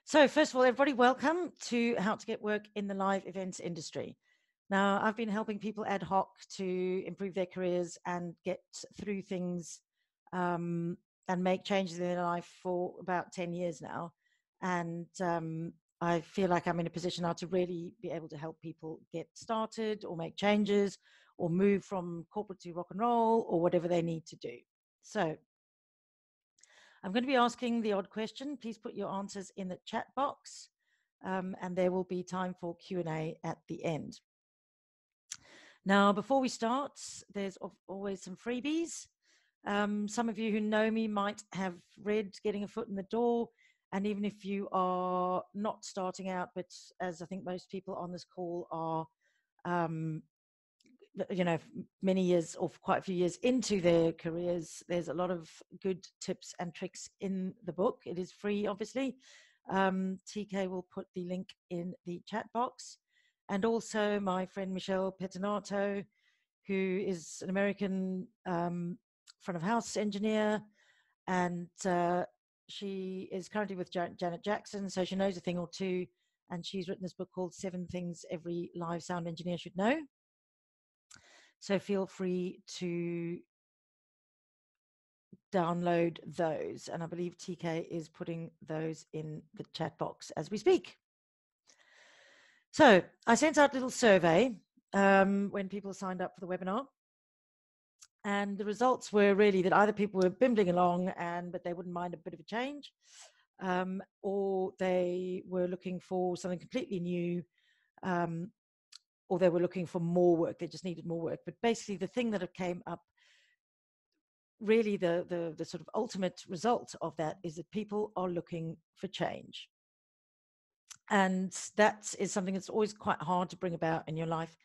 So first of all, everybody, welcome to How to Get Work in the Live Events Industry. Now, I've been helping people ad hoc to improve their careers and get through things and make changes in their life for about 10 years now. And I feel like I'm in a position now to really be able to help people get started or make changes or move from corporate to rock and roll or whatever they need to do. So I'm going to be asking the odd question. Please put your answers in the chat box, and there will be time for Q&A at the end. Now, before we start, there's always some freebies. Some of you who know me might have read Getting a Foot in the Door, and even if you are not starting out, but as I think most people on this call are, many years or quite a few years into their careers, there's a lot of good tips and tricks in the book. It is free, obviously. TK will put the link in the chat box. And also my friend Michelle Pettinato, who is an American front of house engineer, and she is currently with Janet Jackson, so she knows a thing or two, and she's written this book called 7 Things Every Live Sound Engineer Should Know. So feel free to download those. And I believe TK is putting those in the chat box as we speak. So I sent out a little survey when people signed up for the webinar. And the results were really that either people were bimbling along but they wouldn't mind a bit of a change, or they were looking for something completely new, or they were looking for more work. They just needed more work. But basically the thing that came up, really the sort of ultimate result of that, is that people are looking for change. And that is something that's always quite hard to bring about in your life,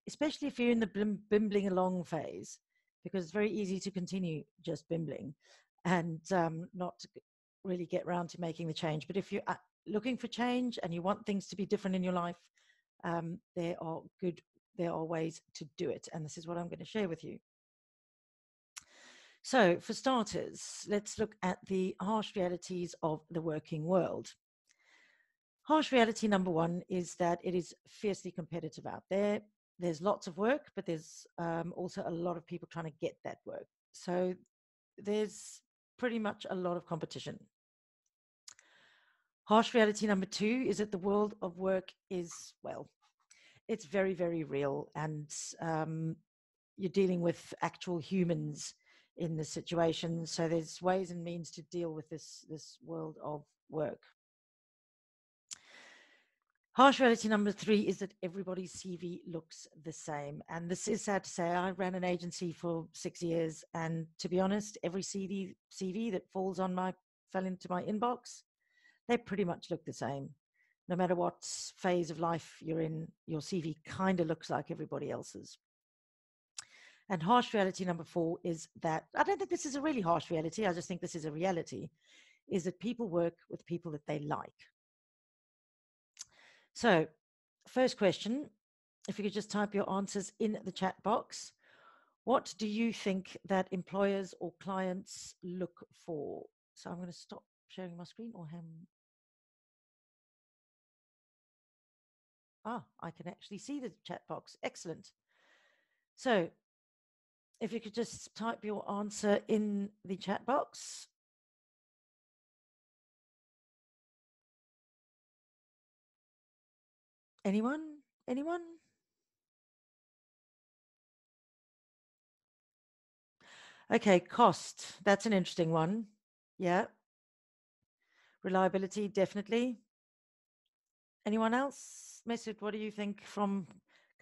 especially if you're in the bimbling along phase, because it's very easy to continue just bimbling and not really get around to making the change. But if you're looking for change and you want things to be different in your life, there are ways to do it. And this is what I'm going to share with you. So for starters, let's look at the harsh realities of the working world. Harsh reality number one is that it is fiercely competitive out there. There's lots of work, but there's also a lot of people trying to get that work. So there's pretty much a lot of competition. Harsh reality number two is that the world of work is, well, it's very, very real. And you're dealing with actual humans in this situation. So there's ways and means to deal with this world of work. Harsh reality number three is that everybody's CV looks the same. And this is sad to say. I ran an agency for 6 years. And to be honest, every CV that fell into my inbox, they pretty much look the same. No matter what phase of life you're in, your CV kind of looks like everybody else's. And harsh reality number four is that, I don't think this is a really harsh reality, I just think this is a reality, is that people work with people that they like. So, first question, if you could just type your answers in the chat box. What do you think that employers or clients look for? So I'm going to stop sharing my screen, or I can actually see the chat box. Excellent. So if you could just type your answer in the chat box. Anyone? Okay, cost. That's an interesting one. Yeah. Reliability, definitely. Anyone else? Mesut, what do you think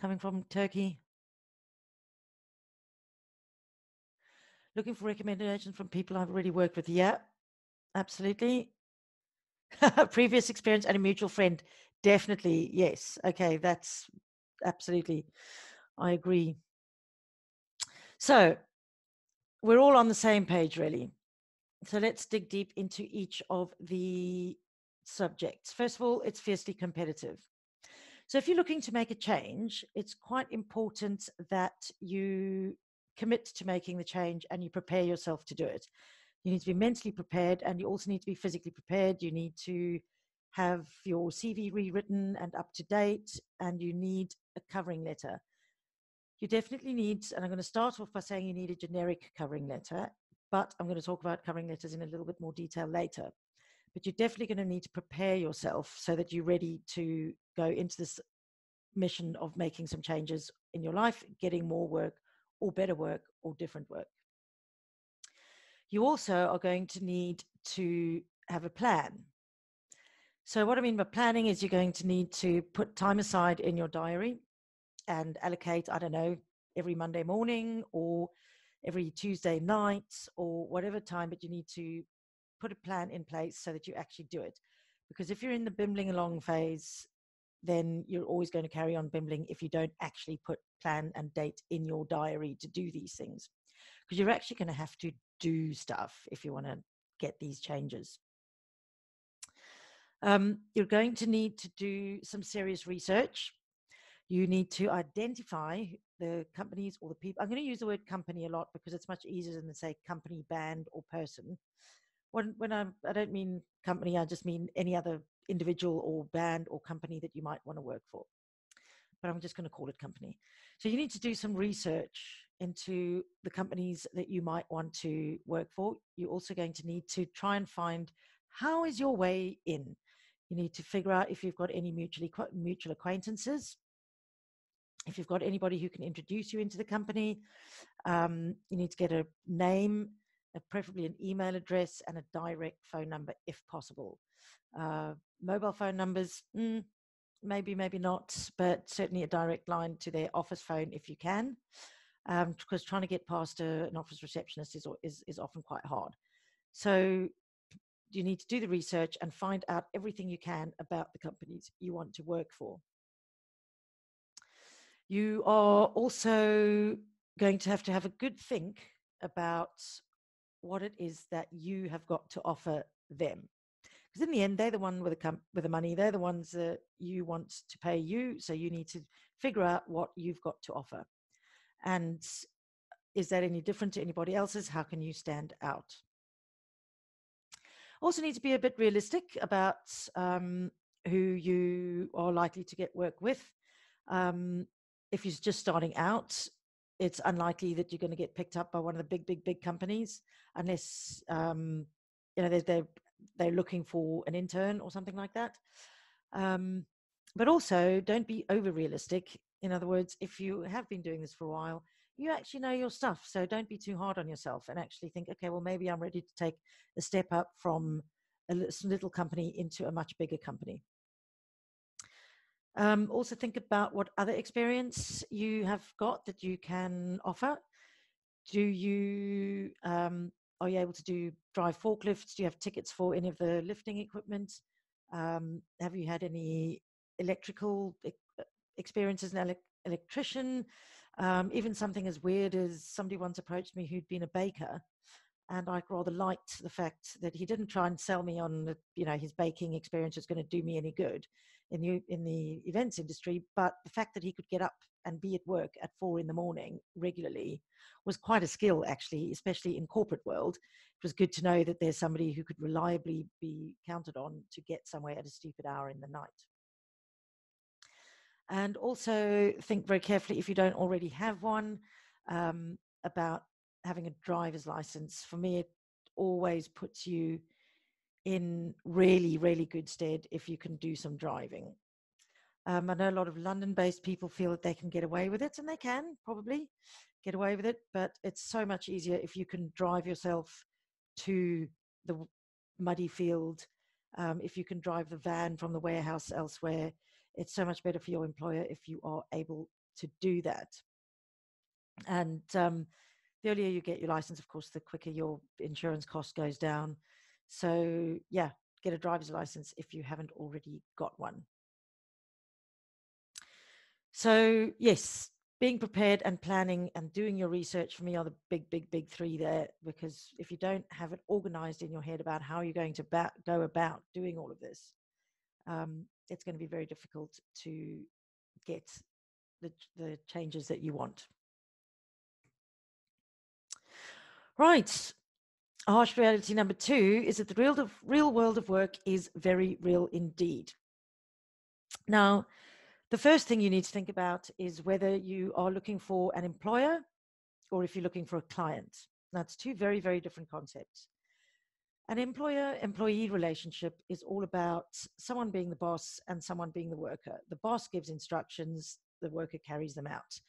coming from Turkey? Looking for recommendations from people I've already worked with. Yeah, absolutely. Previous experience and a mutual friend. Definitely, yes. Okay, that's absolutely. I agree. So we're all on the same page, really. So let's dig deep into each of the subjects. First of all, it's fiercely competitive. So if you're looking to make a change, it's quite important that you commit to making the change and you prepare yourself to do it. You need to be mentally prepared, and you also need to be physically prepared. You need to have your CV rewritten and up to date, and you need a covering letter. You definitely need, and I'm going to start off by saying you need a generic covering letter, but I'm going to talk about covering letters in a little bit more detail later. But you're definitely going to need to prepare yourself so that you're ready to go into this mission of making some changes in your life, getting more work or better work or different work. You also are going to need to have a plan. So what I mean by planning is you're going to need to put time aside in your diary and allocate, I don't know, every Monday morning or every Tuesday night or whatever time, but you need to put a plan in place so that you actually do it. Because if you're in the bimbling along phase, then you're always going to carry on bimbling if you don't actually put plan and date in your diary to do these things. Because you're actually going to have to do stuff if you want to get these changes. You're going to need to do some serious research. You need to identify the companies or the people. I'm going to use the word company a lot because it's much easier than to say company, band, or person. When I don't mean company, I just mean any other individual or band or company that you might want to work for. But I'm just going to call it company. So you need to do some research into the companies that you might want to work for. You're also going to need to try and find how is your way in. You need to figure out if you've got any mutual acquaintances, if you've got anybody who can introduce you into the company. You need to get a name, preferably an email address, and a direct phone number if possible. Mobile phone numbers, maybe not, but certainly a direct line to their office phone if you can, because trying to get past an office receptionist is often quite hard. So you need to do the research and find out everything you can about the companies you want to work for. You are also going to have a good think about what it is that you have got to offer them. Because in the end, they're the one with the money. They're the ones that you want to pay you. So you need to figure out what you've got to offer. And is that any different to anybody else's? How can you stand out? Also need to be a bit realistic about who you are likely to get work with. If you're just starting out, it's unlikely that you're going to get picked up by one of the big companies unless they're looking for an intern or something like that. But also don't be over realistic. In other words, if you have been doing this for a while, you actually know your stuff. So don't be too hard on yourself and actually think, okay, well, maybe I'm ready to take a step up from a little company into a much bigger company. Also think about what other experience you have got that you can offer. Are you able to drive forklifts? Do you have tickets for any of the lifting equipment? Have you had any electrical experience as an electrician? Even something as weird as somebody once approached me who'd been a baker, and I rather liked the fact that he didn't try and sell me on his baking experience was going to do me any good in the events industry, but the fact that he could get up and be at work at 4 a.m. regularly was quite a skill, actually, especially in corporate world. It was good to know that there's somebody who could reliably be counted on to get somewhere at a stupid hour in the night. And also think very carefully, if you don't already have one, about having a driver's license. For me, it always puts you in really, really good stead if you can do some driving. I know a lot of London-based people feel that they can get away with it, and they can probably get away with it, but it's so much easier if you can drive yourself to the muddy field. If you can drive the van from the warehouse elsewhere, it's so much better for your employer if you are able to do that. And the earlier you get your license, of course, the quicker your insurance cost goes down. So yeah, get a driver's license if you haven't already got one. So yes, being prepared and planning and doing your research for me are the big three there, because if you don't have it organized in your head about how you're going to go about doing all of this, it's going to be very difficult to get the changes that you want. Right. Harsh reality number 2 is that the real world of work is very real indeed. Now, the first thing you need to think about is whether you are looking for an employer or if you're looking for a client. That's two very, very different concepts. An employer-employee relationship is all about someone being the boss and someone being the worker. The boss gives instructions, the worker carries them out,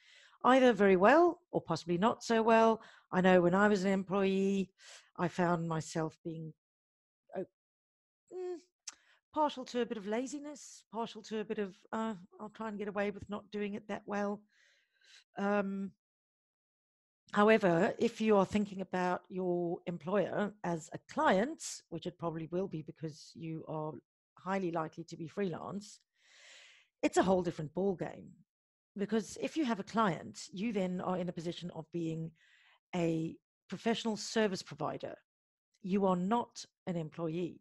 either very well or possibly not so well. I know when I was an employee, I found myself being oh, partial to a bit of laziness, partial to a bit of, I'll try and get away with not doing it that well. Um, However, if you are thinking about your employer as a client, which it probably will be because you are highly likely to be freelance, it's a whole different ball game. Because if you have a client, you then are in a position of being a professional service provider. You are not an employee.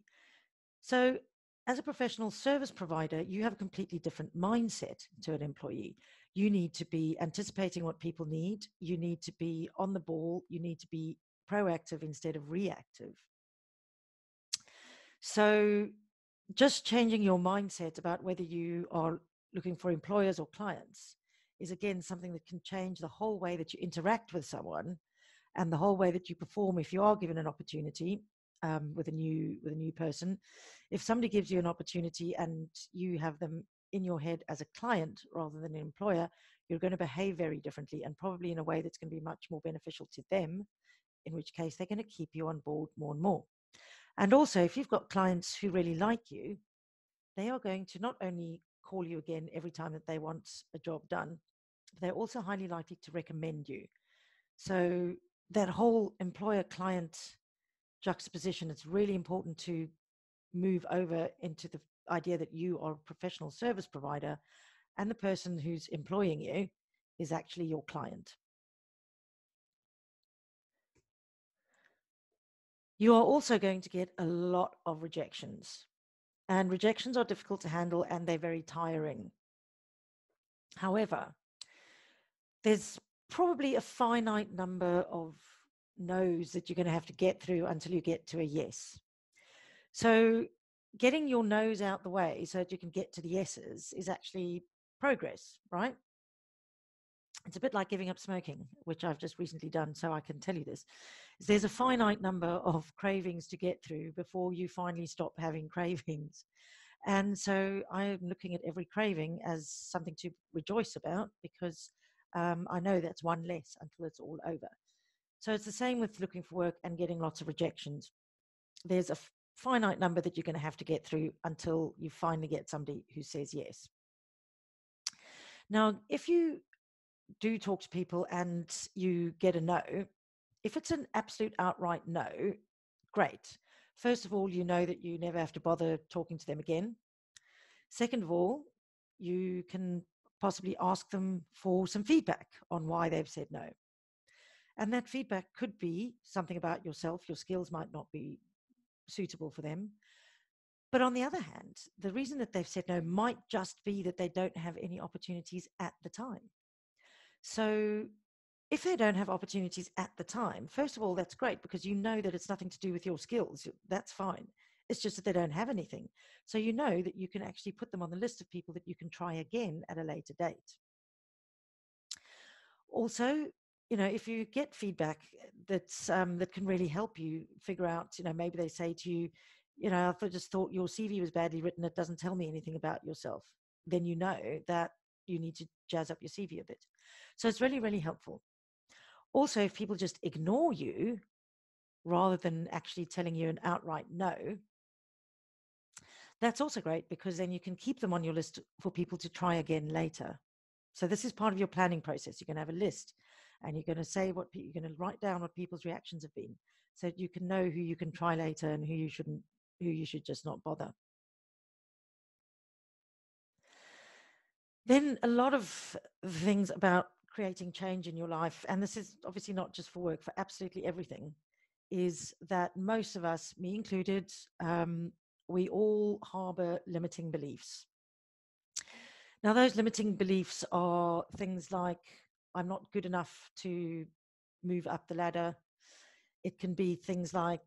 So, as a professional service provider, you have a completely different mindset to an employee. You need to be anticipating what people need. You need to be on the ball. You need to be proactive instead of reactive. So, just changing your mindset about whether you are looking for employers or clients is again something that can change the whole way that you interact with someone and the whole way that you perform if you are given an opportunity with a new person. If somebody gives you an opportunity and you have them in your head as a client rather than an employer, you're going to behave very differently and probably in a way that's going to be much more beneficial to them, in which case they're going to keep you on board more and more. And also, if you've got clients who really like you, they are going to not only call you again every time that they want a job done, but they're also highly likely to recommend you. So that whole employer-client juxtaposition, it's really important to move over into the idea that you are a professional service provider and the person who's employing you is actually your client. You are also going to get a lot of rejections, and rejections are difficult to handle and they're very tiring. However, there's probably a finite number of no's that you're going to have to get through until you get to a yes. So getting your no's out the way so that you can get to the yeses is actually progress, right? It's a bit like giving up smoking, which I've just recently done, so I can tell you this. There's a finite number of cravings to get through before you finally stop having cravings. And so I'm looking at every craving as something to rejoice about because I know that's one less until it's all over. So it's the same with looking for work and getting lots of rejections. There's a finite number that you're going to have to get through until you finally get somebody who says yes. Now, if you do talk to people and you get a no, if it's an absolute outright no, great. First of all, you know that you never have to bother talking to them again. Second of all, you can possibly ask them for some feedback on why they've said no. And that feedback could be something about yourself. Your skills might not be suitable for them. But on the other hand, the reason that they've said no might just be that they don't have any opportunities at the time. So if they don't have opportunities at the time, first of all, that's great because you know that it's nothing to do with your skills. That's fine. It's just that they don't have anything. So you know that you can actually put them on the list of people that you can try again at a later date. Also, if you get feedback that can really help you figure out, maybe they say to you, I just thought your CV was badly written. It doesn't tell me anything about yourself. Then you know that you need to jazz up your CV a bit. So it's really, really helpful. Also, if people just ignore you rather than actually telling you an outright no, that's also great because then you can keep them on your list for people to try again later. So this is part of your planning process. You're going to have a list and you're going to say you're going to write down what people's reactions have been so that you can know who you can try later and who you should just not bother. Then a lot of things about creating change in your life, and this is obviously not just for work, for absolutely everything, is that most of us, me included, we all harbor limiting beliefs. Now, those limiting beliefs are things like, I'm not good enough to move up the ladder. It can be things like,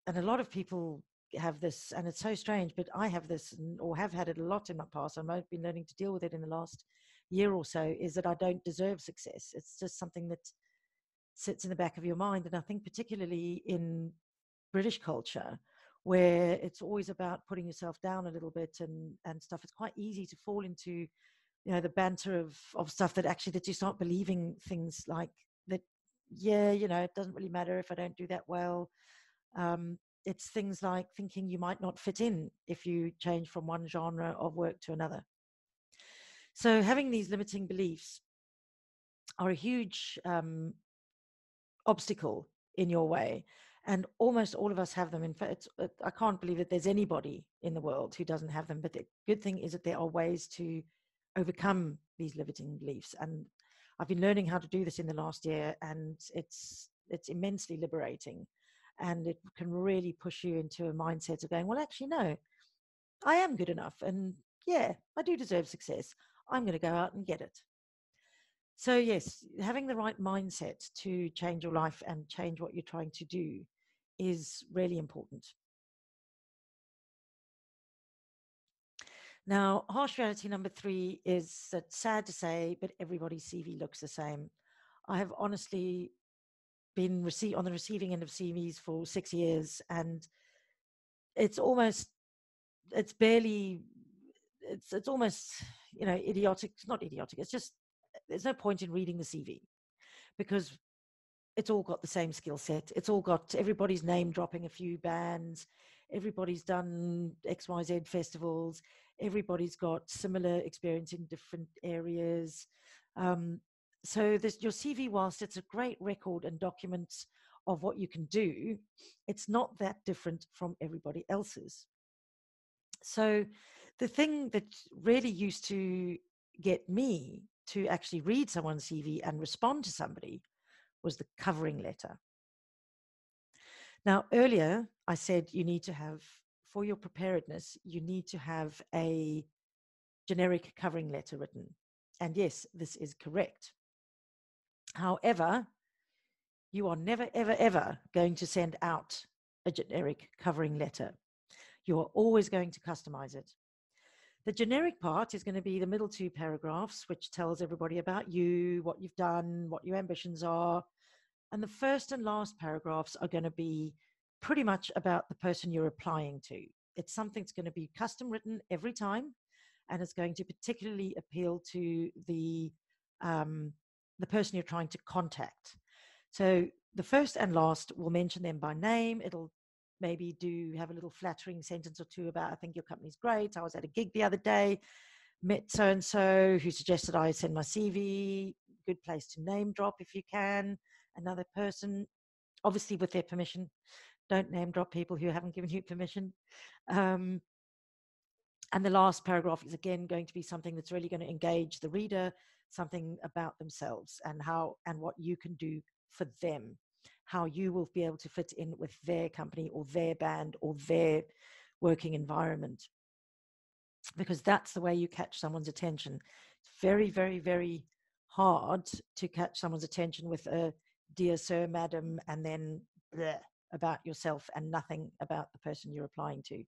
and a lot of people have this, and it's so strange, but I have this, or have had it a lot in my past. I've been learning to deal with it in the last year or so, is that I don't deserve success. It's just something that sits in the back of your mind. And I think particularly in British culture, where it's always about putting yourself down a little bit and stuff, it's quite easy to fall into, the banter of stuff that actually, that you start believing things like that. Yeah, it doesn't really matter if I don't do that well. It's things like thinking you might not fit in if you change from one genre of work to another. So having these limiting beliefs are a huge obstacle in your way. And almost all of us have them. In fact, I can't believe that there's anybody in the world who doesn't have them. But the good thing is that there are ways to overcome these limiting beliefs. And I've been learning how to do this in the last year, and it's immensely liberating. And it can really push you into a mindset of going, well, actually, no, I am good enough. And yeah, I do deserve success. I'm going to go out and get it. So yes, having the right mindset to change your life and change what you're trying to do is really important. Now, harsh reality number 3 is that, sad to say, but everybody's CV looks the same. I have honestly been on the receiving end of CVs for 6 years, and it's almost idiotic. It's not idiotic. It's just, there's no point in reading the CV, because it's all got the same skill set. It's all got everybody's name dropping a few bands. Everybody's done XYZ festivals. Everybody's got similar experience in different areas. So your CV, whilst it's a great record and documents of what you can do, it's not that different from everybody else's. So the thing that really used to get me to actually read someone's CV and respond to somebody was the covering letter. Now, earlier I said you need to have, for your preparedness, you need to have a generic covering letter written. And yes, this is correct. However, you are never, ever, ever going to send out a generic covering letter. You are always going to customize it. The generic part is going to be the middle 2 paragraphs, which tells everybody about you, what you've done, what your ambitions are. And the first and last paragraphs are going to be pretty much about the person you're applying to. It's something that's going to be custom written every time, and it's going to particularly appeal to the person you're trying to contact. So the first and last will mention them by name. It'll maybe have a little flattering sentence or two about, I think your company's great. I was at a gig the other day, met so-and-so who suggested I send my CV. Good place to name drop if you can. Another person, obviously with their permission. Don't name drop people who haven't given you permission. And the last paragraph is again going to be something that's really going to engage the reader, something about themselves and what you can do for them, how you will be able to fit in with their company or their band or their working environment. Because that's the way you catch someone's attention. It's very, very, very hard to catch someone's attention with a dear sir, madam, and then bleh, about yourself and nothing about the person you're applying to.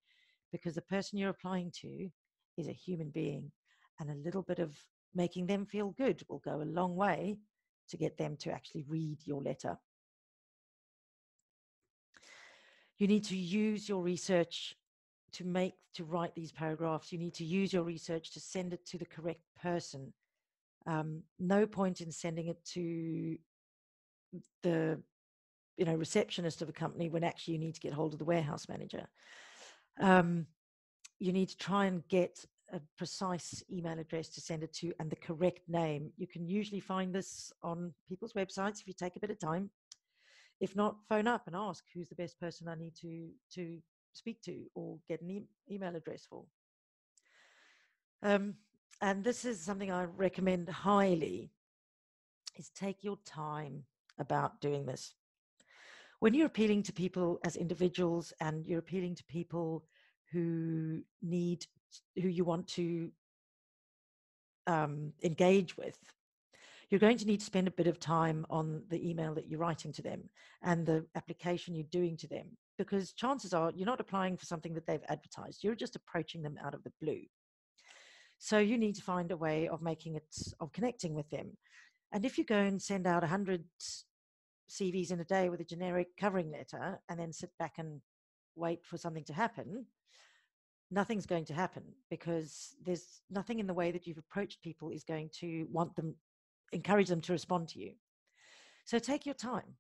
Because the person you're applying to is a human being, and a little bit of making them feel good will go a long way to get them to actually read your letter. You need to use your research to write these paragraphs. You need to use your research to send it to the correct person. No point in sending it to the receptionist of a company when actually you need to get hold of the warehouse manager. You need to try and get a precise email address to send it to and the correct name. You can usually find this on people's websites if you take a bit of time. If not, phone up and ask who's the best person I need to speak to or get an email address for. And this is something I recommend highly, is take your time about doing this. When you're appealing to people as individuals and you're appealing to people who you want to engage with, you're going to need to spend a bit of time on the email that you're writing to them and the application you're doing to them, because chances are you're not applying for something that they've advertised. You're just approaching them out of the blue. So you need to find a way of connecting with them. And if you go and send out 100 CVs in a day with a generic covering letter and then sit back and wait for something to happen, nothing's going to happen, because there's nothing in the way that you've approached people is going to encourage them to respond to you. So take your time.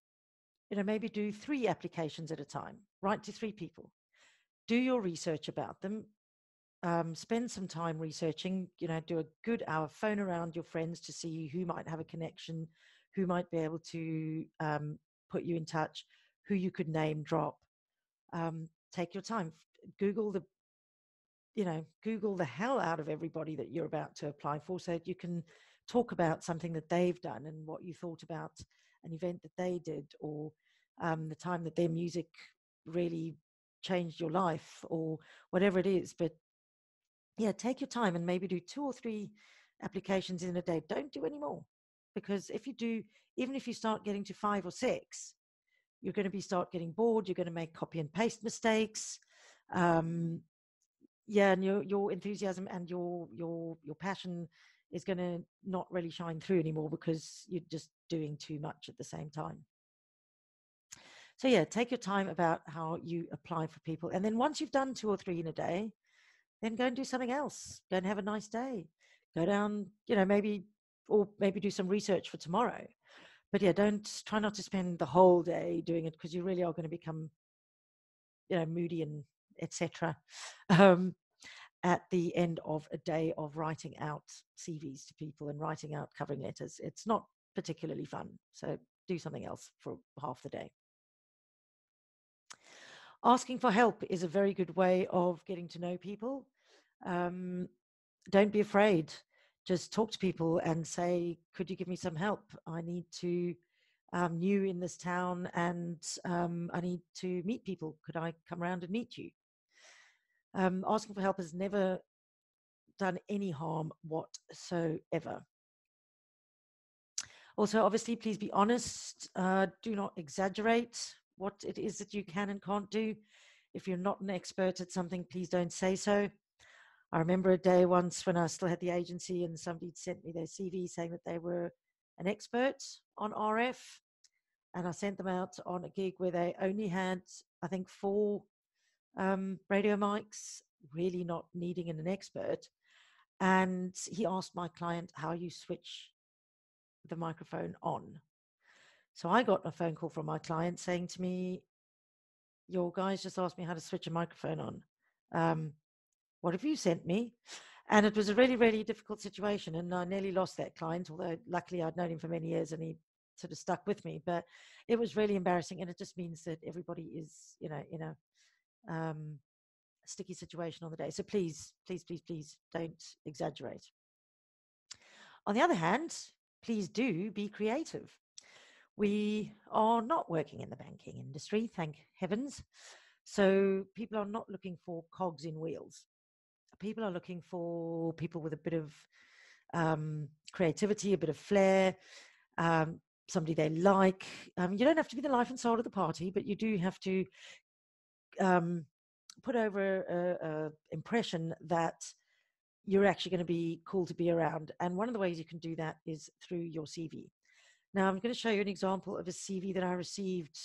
Maybe do 3 applications at a time. Write to 3 people. Do your research about them. Spend some time researching. Do a good hour. Phone around your friends to see who might have a connection, who might be able to put you in touch, who you could name drop. Take your time. Google the hell out of everybody that you're about to apply for, so that you can talk about something that they've done and what you thought about an event that they did, or the time that their music really changed your life, or whatever it is. But yeah, take your time and maybe do 2 or 3 applications in a day. Don't do any more, because if you do, even if you start getting to 5 or 6, you're going to start getting bored. You're going to make copy and paste mistakes. And your enthusiasm and your passion is going to not really shine through anymore, because you're just doing too much at the same time. So yeah, take your time about how you apply for people. And then once you've done 2 or 3 in a day, then go and do something else. Go and have a nice day. Go down, maybe do some research for tomorrow. But yeah, try not to spend the whole day doing it, because you really are going to become, moody and etc. At the end of a day of writing out CVs to people and writing out covering letters. It's not particularly fun. So do something else for half the day. Asking for help is a very good way of getting to know people. Don't be afraid. Just talk to people and say, could you give me some help? I need to, new in this town, and I need to meet people. Could I come around and meet you? Asking for help has never done any harm whatsoever. Also, obviously, please be honest. Do not exaggerate what it is that you can and can't do. If you're not an expert at something, please don't say so. I remember a day once when I still had the agency, and somebody sent me their CV saying that they were an expert on RF. And I sent them out on a gig where they only had, I think, 4 radio mics, really not needing an expert. And he asked my client how you switch the microphone on. So I got a phone call from my client saying to me, your guys just asked me how to switch a microphone on. What have you sent me? And it was a really, really difficult situation. And I nearly lost that client, although luckily I'd known him for many years and he sort of stuck with me. But it was really embarrassing. And it just means that everybody is, in a sticky situation on the day. So please, please, please, please don't exaggerate. On the other hand, please do be creative. We are not working in the banking industry, thank heavens. So people are not looking for cogs in wheels. People are looking for people with a bit of creativity, a bit of flair, somebody they like. You don't have to be the life and soul of the party, but you do have to put over an impression that you're actually going to be cool to be around. And one of the ways you can do that is through your CV. Now, I'm going to show you an example of a CV that I received,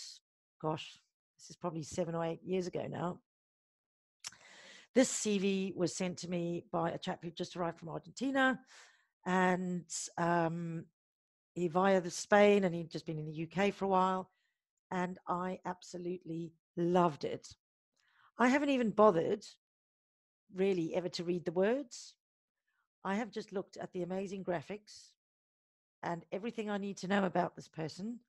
gosh, this is probably 7 or 8 years ago now. This CV was sent to me by a chap who just arrived from Argentina, and he via Spain, and he'd just been in the UK for a while, and I absolutely loved it. I haven't even bothered really ever to read the words. I have just looked at the amazing graphics, and everything I need to know about this person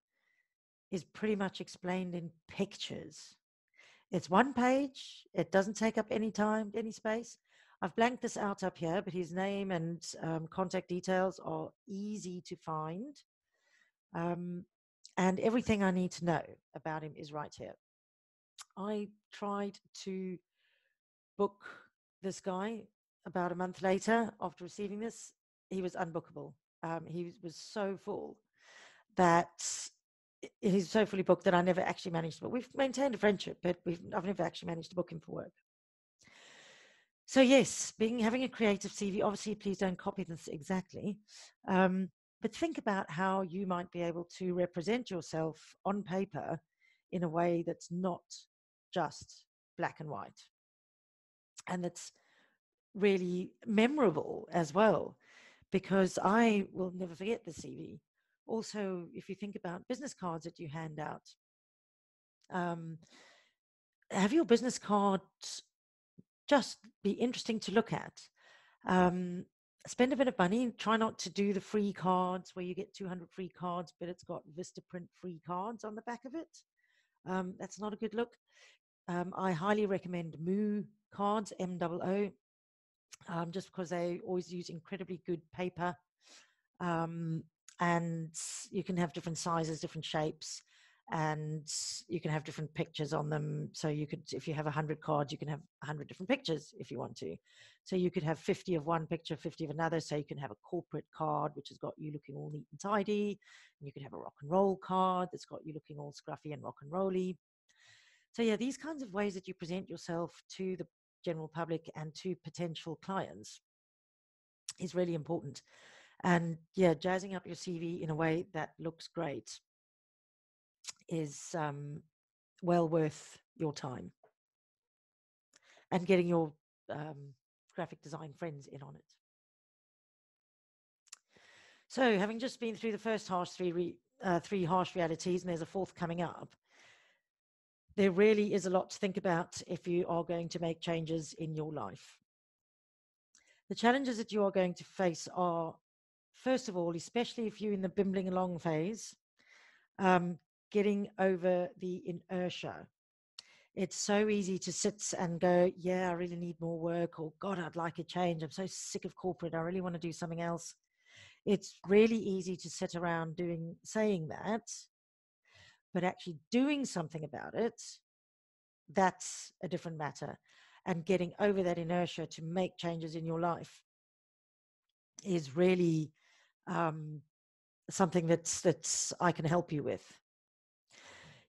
is pretty much explained in pictures. It's 1 page. It doesn't take up any time, any space. I've blanked this out up here, but his name and contact details are easy to find. And everything I need to know about him is right here. I tried to book this guy about a month later after receiving this. He was unbookable. He was so full that he's so fully booked that I never actually managed to book. We've maintained a friendship, but I've never actually managed to book him for work. So yes, having a creative CV, obviously, please don't copy this exactly. But think about how you might be able to represent yourself on paper in a way that's not just black and white, and that's really memorable as well, because I will never forget the CV. Also, if you think about business cards that you hand out, um, have your business card just be interesting to look at. Um, Spend a bit of money. Try not to do the free cards where you get 200 free cards, but it's got Vistaprint free cards on the back of it. That's not a good look. I highly recommend Moo cards, MOO, just because they always use incredibly good paper. And you can have different sizes, different shapes, and you can have different pictures on them. So you could, if you have 100 cards, you can have 100 different pictures if you want to. So you could have 50 of one picture, 50 of another. So you can have a corporate card, which has got you looking all neat and tidy. And you could have a rock and roll card that's got you looking all scruffy and rock and rolly. So yeah, these kinds of ways that you present yourself to the general public and to potential clients is really important. And yeah, jazzing up your CV in a way that looks great is well worth your time, and getting your graphic design friends in on it. So, having just been through the first three harsh realities, and there's a fourth coming up, there really is a lot to think about if you are going to make changes in your life. The challenges that you are going to face are, first of all, especially if you're in the bimbling along phase, getting over the inertia. It's so easy to sit and go, yeah, I really need more work, or God, I'd like a change. I'm so sick of corporate. I really want to do something else. It's really easy to sit around saying that, but actually doing something about it, that's a different matter. And getting over that inertia to make changes in your life is really something that's I can help you with.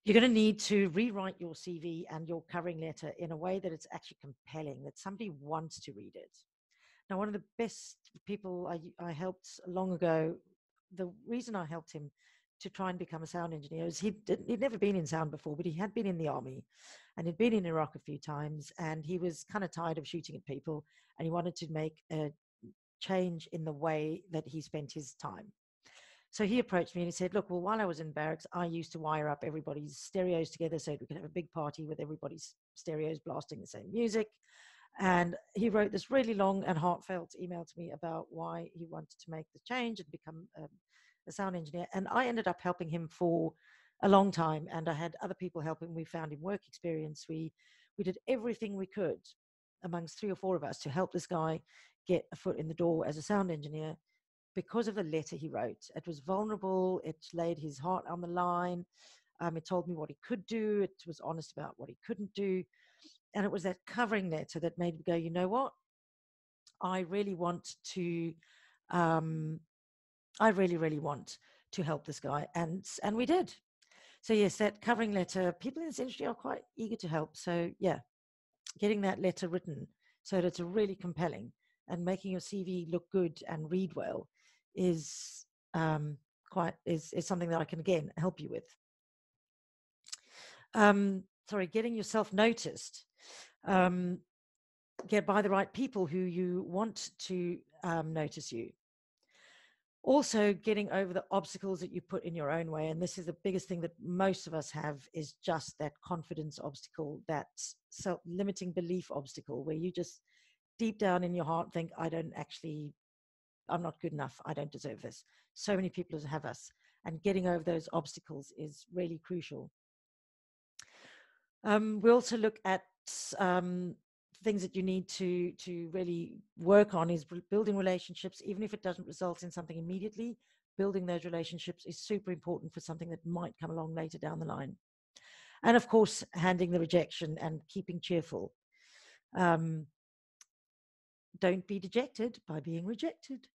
You're going to need to rewrite your CV and your covering letter in a way that it's actually compelling, that somebody wants to read it. Now, one of the best people I helped long ago, the reason I helped him to try and become a sound engineer is he'd never been in sound before, but he had been in the army and he'd been in Iraq a few times, and he was kind of tired of shooting at people, and he wanted to make a change in the way that he spent his time. So he approached me and he said, look, well, while I was in barracks, I used to wire up everybody's stereos together so we could have a big party with everybody's stereos blasting the same music. And he wrote this really long and heartfelt email to me about why he wanted to make the change and become a sound engineer. And I ended up helping him for a long time. And I had other people helping. We found him work experience. We did everything we could amongst 3 or 4 of us to help this guy get a foot in the door as a sound engineer, because of the letter he wrote. It was vulnerable. It laid his heart on the line. It told me what he could do. It was honest about what he couldn't do. And it was that covering letter that made me go, you know what? I really want to, I really, really want to help this guy. And we did. So yes, that covering letter, people in this industry are quite eager to help. So yeah, getting that letter written so that it's really compelling and making your CV look good and read well is is something that I can again help you with. Getting yourself noticed. Get by the right people who you want to notice you. Also, getting over the obstacles that you put in your own way. And this is the biggest thing that most of us have, is just that confidence obstacle, that self-limiting belief obstacle, where you just deep down in your heart think, I'm not good enough. I don't deserve this. So many people have us. And getting over those obstacles is really crucial. We also look at things that you need to really work on is building relationships. Even if it doesn't result in something immediately, building those relationships is super important for something that might come along later down the line. And of course, handling the rejection and keeping cheerful. Don't be dejected by being rejected.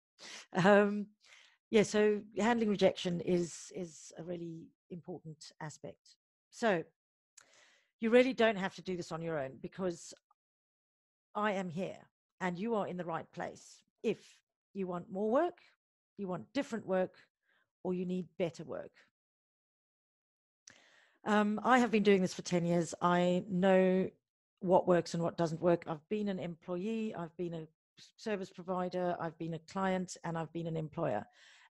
Yeah, so handling rejection is a really important aspect. So you really don't have to do this on your own, because I am here and you are in the right place. If you want more work, you want different work, or you need better work. I have been doing this for 10 years. I know what works and what doesn't work. I've been an employee, I've been a service provider, I've been a client, and I've been an employer.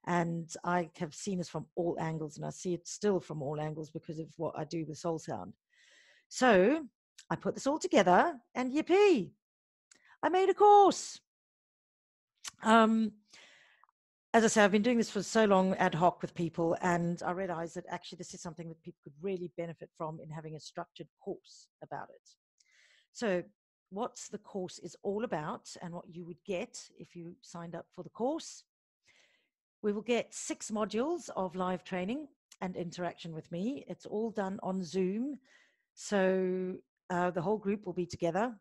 And I have seen this from all angles, and I see it still from all angles because of what I do with Soulsound. So I put this all together, and yippee, I made a course. As I say, I've been doing this for so long ad hoc with people, and I realized that actually this is something that people could really benefit from, in having a structured course about it. So what's the course is all about, and what you would get if you signed up for the course. We will get 6 modules of live training and interaction with me. It's all done on Zoom. So the whole group will be together.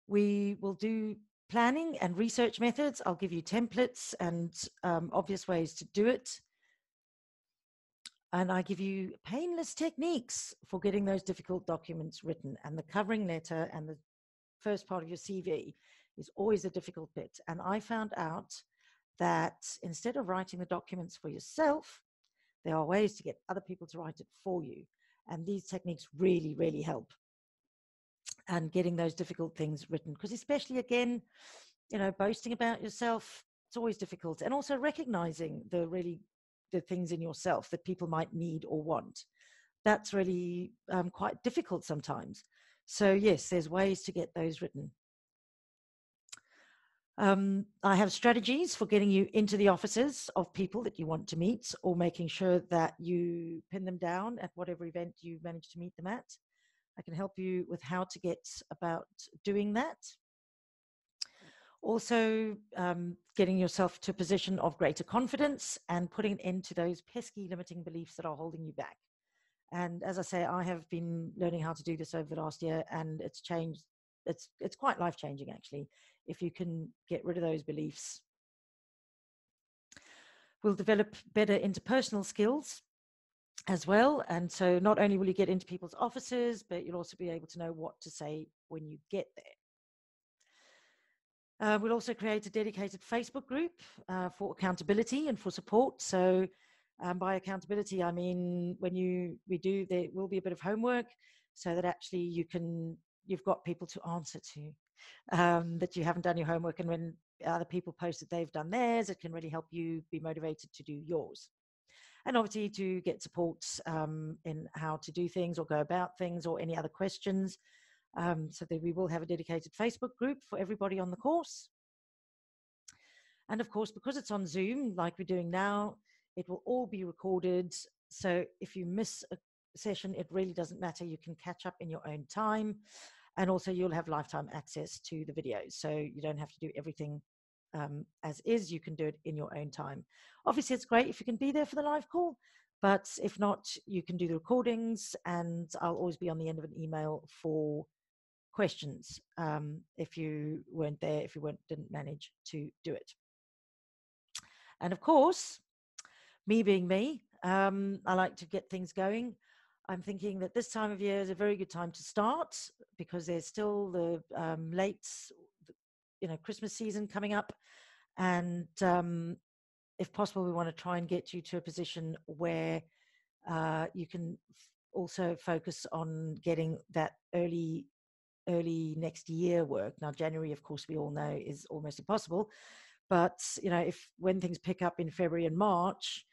We will do planning and research methods. I'll give you templates and obvious ways to do it. And I give you painless techniques for getting those difficult documents written. And the covering letter and the first part of your CV is always a difficult bit. And I found out that instead of writing the documents for yourself, there are ways to get other people to write it for you. And these techniques really, really help. And getting those difficult things written, because especially, again, boasting about yourself, it's always difficult. And also recognizing the things in yourself that people might need or want. That's really quite difficult sometimes. So yes, there's ways to get those written. I have strategies for getting you into the offices of people that you want to meet, or making sure that you pin them down at whatever event you manage to meet them at. I can help you with how to get about doing that. Also, getting yourself to a position of greater confidence and putting an end to those pesky limiting beliefs that are holding you back. And as I say, I have been learning how to do this over the last year, and it's changed. It's quite life-changing, actually, if you can get rid of those beliefs. We'll develop better interpersonal skills as well. And so not only will you get into people's offices, but you'll also be able to know what to say when you get there. We'll also create a dedicated Facebook group for accountability and for support. So by accountability, I mean, there will be a bit of homework, so that actually you've got people to answer to, that you haven't done your homework. And when other people post that they've done theirs, it can really help you be motivated to do yours. And obviously to get support in how to do things or go about things, or any other questions. So that we will have a dedicated Facebook group for everybody on the course. And of course, because it's on Zoom, like we're doing now, it will all be recorded. So if you miss a session, it really doesn't matter. You can catch up in your own time. And also you'll have lifetime access to the videos. So you don't have to do everything as is. You can do it in your own time. Obviously, it's great if you can be there for the live call. But if not, you can do the recordings, and I'll always be on the end of an email for questions if you weren't there, if you didn't manage to do it. And of course, me being me, I like to get things going. I'm thinking that this time of year is a very good time to start, because there's still the late, Christmas season coming up. And if possible, we want to try and get you to a position where you can also focus on getting that early next year work. Now, January, of course, we all know is almost impossible. But, when things pick up in February and March,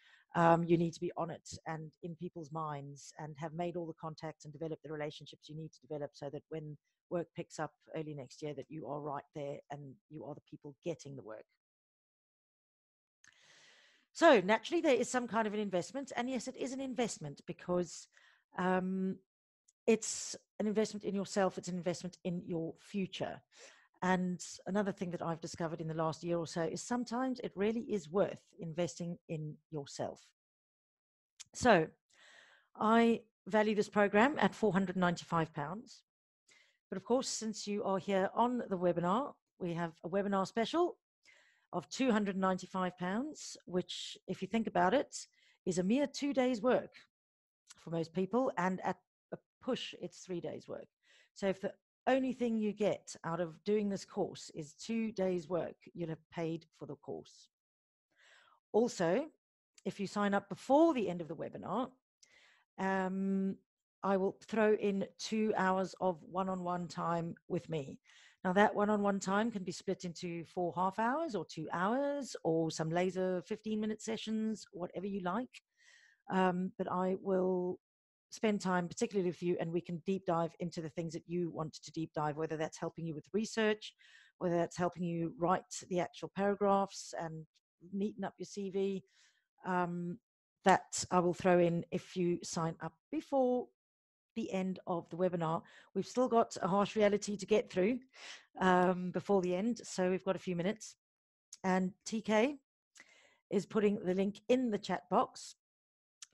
you need to be on it and in people's minds, and have made all the contacts and developed the relationships you need to develop, so that when work picks up early next year, that you are right there and you are the people getting the work. So naturally, there is some kind of an investment. And yes, it is an investment, because it's an investment in yourself. It's an investment in your future. And another thing that I've discovered in the last year or so is sometimes it really is worth investing in yourself. So I value this program at £495. But of course, since you are here on the webinar, we have a webinar special of £295, which, if you think about it, is a mere 2 days' work for most people. And at a push, it's 3 days' work. So if the only thing you get out of doing this course is 2 days' work, you'll have paid for the course. Also, if you sign up before the end of the webinar, I will throw in 2 hours of one-on-one time with me. Now, that one-on-one time can be split into 4 half hours or 2 hours or some laser 15-minute sessions, whatever you like. But I will spend time particularly with you, and we can deep dive into the things that you want to deep dive, whether that's helping you with research, whether that's helping you write the actual paragraphs and neaten up your CV. That I will throw in if you sign up before the end of the webinar. We've still got a harsh reality to get through before the end, so we've got a few minutes. And TK is putting the link in the chat box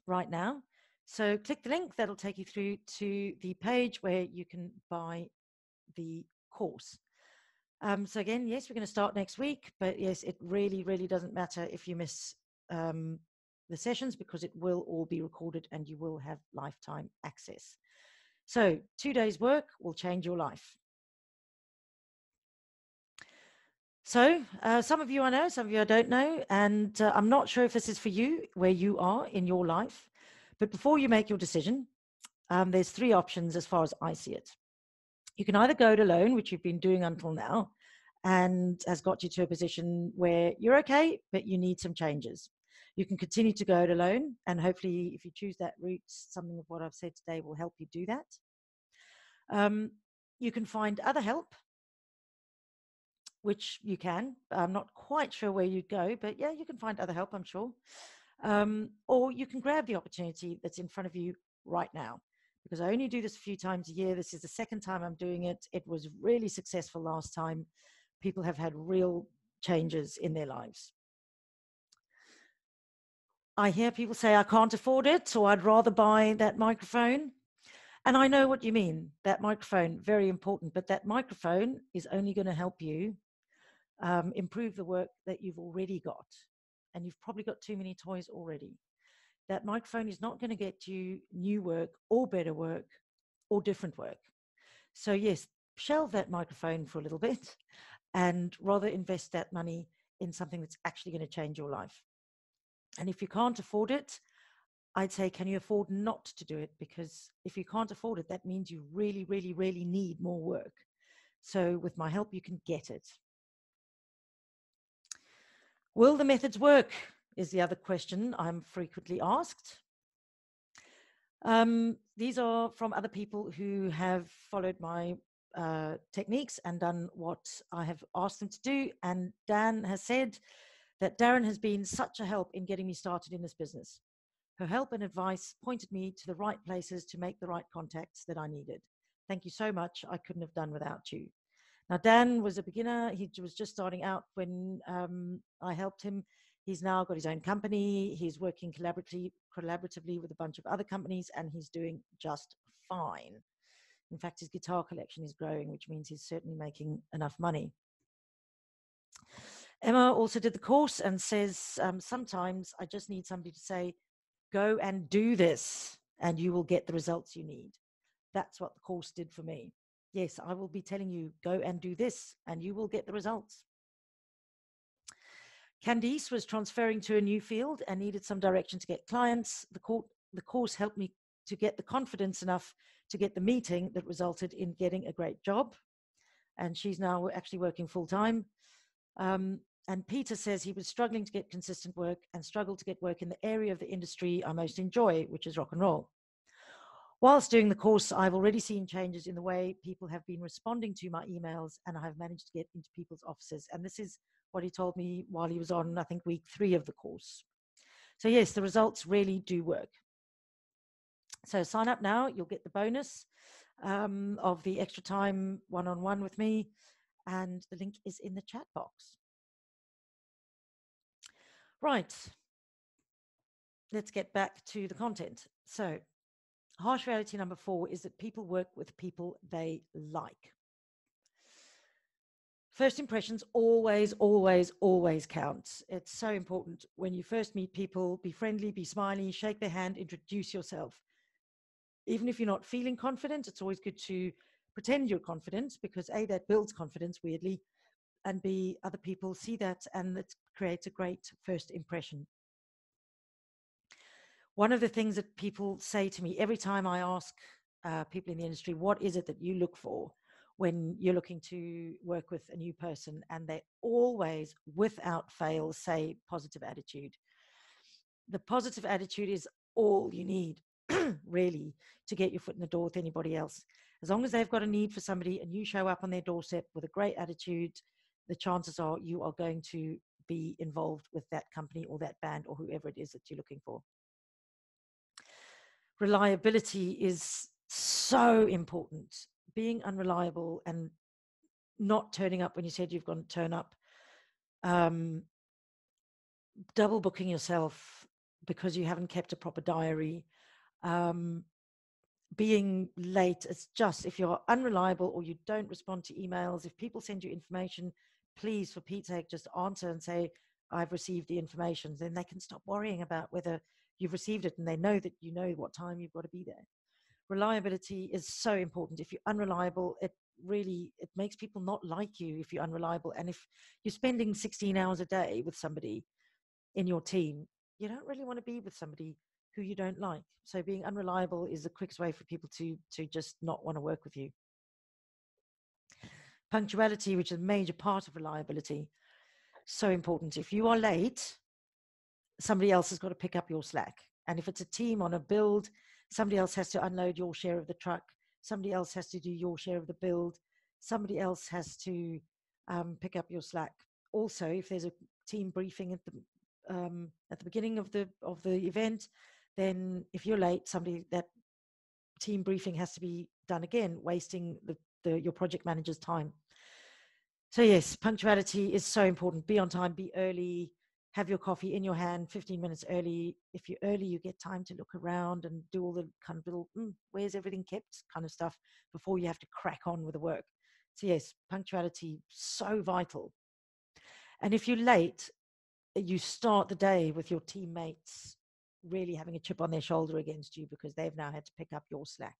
right now. So click the link, that'll take you through to the page where you can buy the course. So again, yes, we're going to start next week, but yes, it really, really doesn't matter if you miss the sessions, because it will all be recorded and you will have lifetime access. So 2 days work will change your life. So some of you I know, some of you I don't know, and I'm not sure if this is for you, where you are in your life. But before you make your decision, there's 3 options as far as I see it. You can either go it alone, which you've been doing until now, and has got you to a position where you're okay, but you need some changes. You can continue to go it alone, and hopefully if you choose that route, something of what I've said today will help you do that. You can find other help, which you can. I'm not quite sure where you'd go, but yeah, you can find other help, I'm sure. Or you can grab the opportunity that's in front of you right now, because I only do this a few times a year. This is the 2nd time I'm doing it. It was really successful last time. People have had real changes in their lives. I hear people say, I can't afford it, so I'd rather buy that microphone. And I know what you mean. That microphone, very important, but that microphone is only going to help you improve the work that you've already got. And you've probably got too many toys already. That microphone is not going to get you new work or better work or different work. So yes, shelve that microphone for a little bit and rather invest that money in something that's actually going to change your life. And if you can't afford it, I'd say, can you afford not to do it? Because if you can't afford it, that means you really, really, really need more work. So with my help, you can get it. Will the methods work? Is the other question I'm frequently asked. These are from other people who have followed my techniques and done what I have asked them to do. And Dan has said that Darren has been such a help in getting me started in this business. Her help and advice pointed me to the right places to make the right contacts that I needed. Thank you so much. I couldn't have done without you. Now, Dan was a beginner. He was just starting out when I helped him. He's now got his own company. He's working collaboratively with a bunch of other companies, and he's doing just fine. In fact, his guitar collection is growing, which means he's certainly making enough money. Emma also did the course and says, sometimes I just need somebody to say, go and do this, and you will get the results you need. That's what the course did for me. Yes, I will be telling you, go and do this, and you will get the results. Candice was transferring to a new field and needed some direction to get clients. The course helped me to get the confidence enough to get the meeting that resulted in getting a great job. And she's now actually working full time. And Peter says he was struggling to get consistent work and struggled to get work in the area of the industry I most enjoy, which is rock and roll. Whilst doing the course, I've already seen changes in the way people have been responding to my emails, and I have managed to get into people's offices. And this is what he told me while he was on, I think, week 3 of the course. So yes, the results really do work. So sign up now. You'll get the bonus of the extra time one-on-one with me. And the link is in the chat box. Right. Let's get back to the content. So harsh reality number 4 is that people work with people they like. First impressions always, always, always count. It's so important when you first meet people. Be friendly, be smiley, shake their hand, introduce yourself. Even if you're not feeling confident, it's always good to pretend you're confident, because A, that builds confidence weirdly, and B, other people see that and it creates a great first impression. One of the things that people say to me every time I ask people in the industry, what is it that you look for when you're looking to work with a new person? And they always, without fail, say positive attitude. The positive attitude is all you need, really, to get your foot in the door with anybody else. As long as they've got a need for somebody and you show up on their doorstep with a great attitude, the chances are you are going to be involved with that company or that band or whoever it is that you're looking for. Reliability is so important. Being unreliable and not turning up when you said you've going to turn up, double booking yourself because you haven't kept a proper diary, being late. It's just, if you're unreliable or you don't respond to emails, if people send you information, please, for Pete's sake, just answer and say, I've received the information. Then they can stop worrying about whether you've received it, and they know that you know what time you've got to be there. Reliability is so important. If you're unreliable, it makes people not like you if you're unreliable. And if you're spending 16 hours a day with somebody in your team, you don't really want to be with somebody who you don't like. So being unreliable is the quickest way for people to just not want to work with you. Punctuality, which is a major part of reliability, so important. If you are late, somebody else has got to pick up your slack. And if it's a team on a build, somebody else has to unload your share of the truck. Somebody else has to do your share of the build. Somebody else has to pick up your slack. Also, if there's a team briefing at the beginning of the event, then if you're late, that team briefing has to be done again, wasting your project manager's time. So yes, punctuality is so important. Be on time, be early, have your coffee in your hand 15 minutes early. If you're early, you get time to look around and do all the kind of little, where's everything kept kind of stuff before you have to crack on with the work. So yes, punctuality, so vital. And if you're late, you start the day with your teammates really having a chip on their shoulder against you because they've now had to pick up your slack.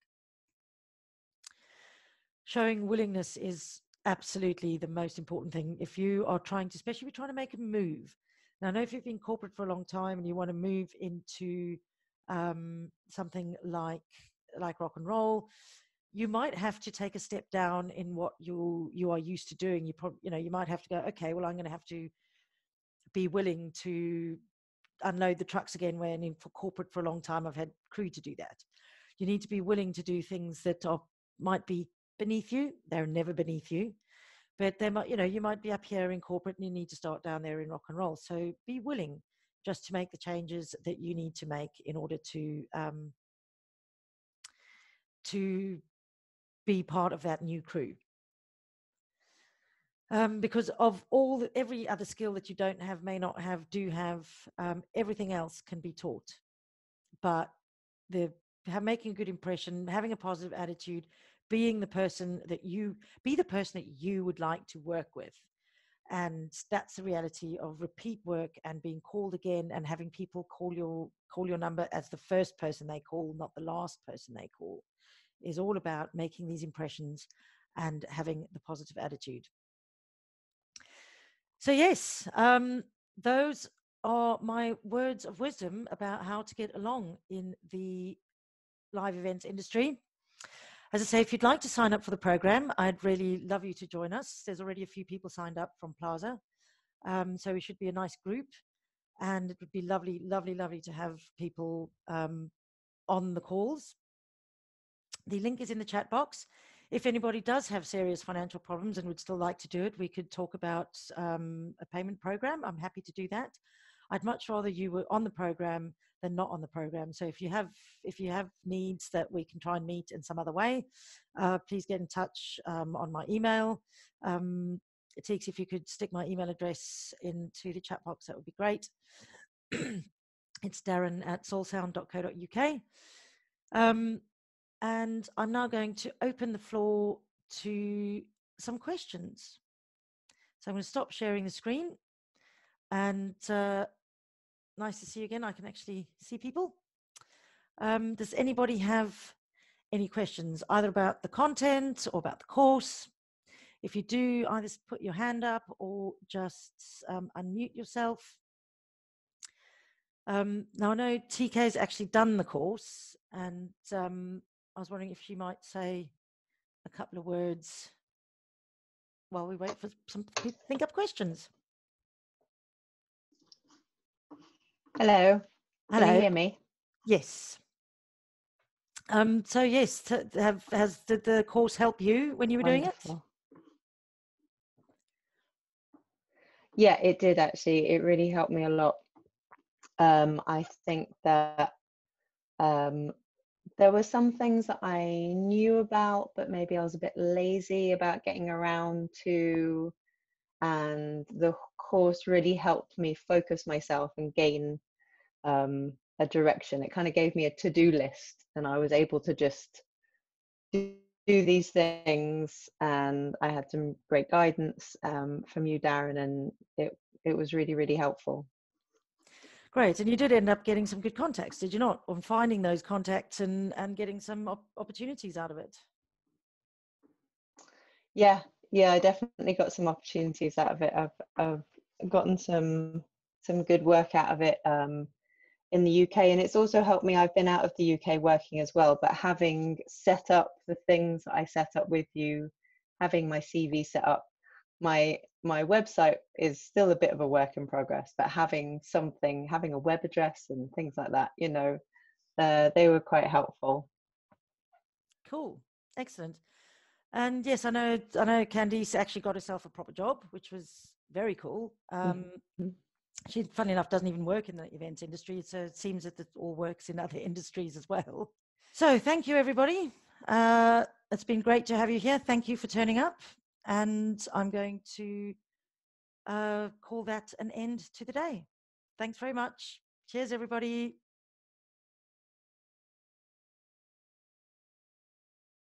Showing willingness is absolutely the most important thing. If you are trying to, especially if you're trying to make a move. Now, I know if you've been corporate for a long time and you want to move into something like rock and roll, you might have to take a step down in what you are used to doing. You might have to go, okay, well, I'm going to have to be willing to unload the trucks again, when for corporate for a long time I've had crew to do that. You need to be willing to do things that might be beneath you. They're never beneath you, but they might, you might be up here in corporate and you need to start down there in rock and roll. So be willing just to make the changes that you need to make in order to be part of that new crew. Because of every other skill that you don't have, may not have, do have, everything else can be taught. But making a good impression, having a positive attitude, being the person that you would like to work with. And that's the reality of repeat work and being called again, and having people call your number as the first person they call, not the last person they call, is all about making these impressions and having the positive attitude. So yes, those are my words of wisdom about how to get along in the live events industry. As I say, if you'd like to sign up for the program, I'd really love you to join us. There's already a few people signed up from Plaza. So we should be a nice group, and it would be lovely, lovely, lovely to have people on the calls. The link is in the chat box. If anybody does have serious financial problems and would still like to do it, we could talk about a payment program. I'm happy to do that. I'd much rather you were on the program than not on the program. So if you have needs that we can try and meet in some other way, please get in touch on my email. Teeks, if you could stick my email address into the chat box, that would be great. It's darren@soulsound.co.uk. And I'm now going to open the floor to some questions. So I'm going to stop sharing the screen, and nice to see you again. I can actually see people. Does anybody have any questions, either about the content or about the course? If you do, either put your hand up or just unmute yourself. Now, I know TK has actually done the course, and I was wondering if she might say a couple of words while we wait for some people to think up questions. Hello. Hello. Can you hear me? Yes. So yes, did the course help you when you were doing it? Yeah, it did actually. It really helped me a lot. I think that there were some things that I knew about, but maybe I was a bit lazy about getting around to. And the course really helped me focus myself and gain a direction. It kind of gave me a to-do list, and I was able to just do these things. And I had some great guidance from you, Darren, and it was really, really helpful. Great. And you did end up getting some good contacts, did you not? On finding those contacts and getting some opportunities out of it. Yeah, I definitely got some opportunities out of it. I've gotten some good work out of it in the UK, and it's also helped me. I've been out of the UK working as well, but having set up the things that I set up with you, having my CV set up, my website is still a bit of a work in progress, but having a web address and things like that, they were quite helpful. Cool. Excellent. And yes, I know Candice actually got herself a proper job, which was very cool. She, funny enough, doesn't even work in the events industry, so it seems that it all works in other industries as well. So thank you, everybody. It's been great to have you here. Thank you for turning up. And I'm going to call that an end to the day. Thanks very much. Cheers, everybody.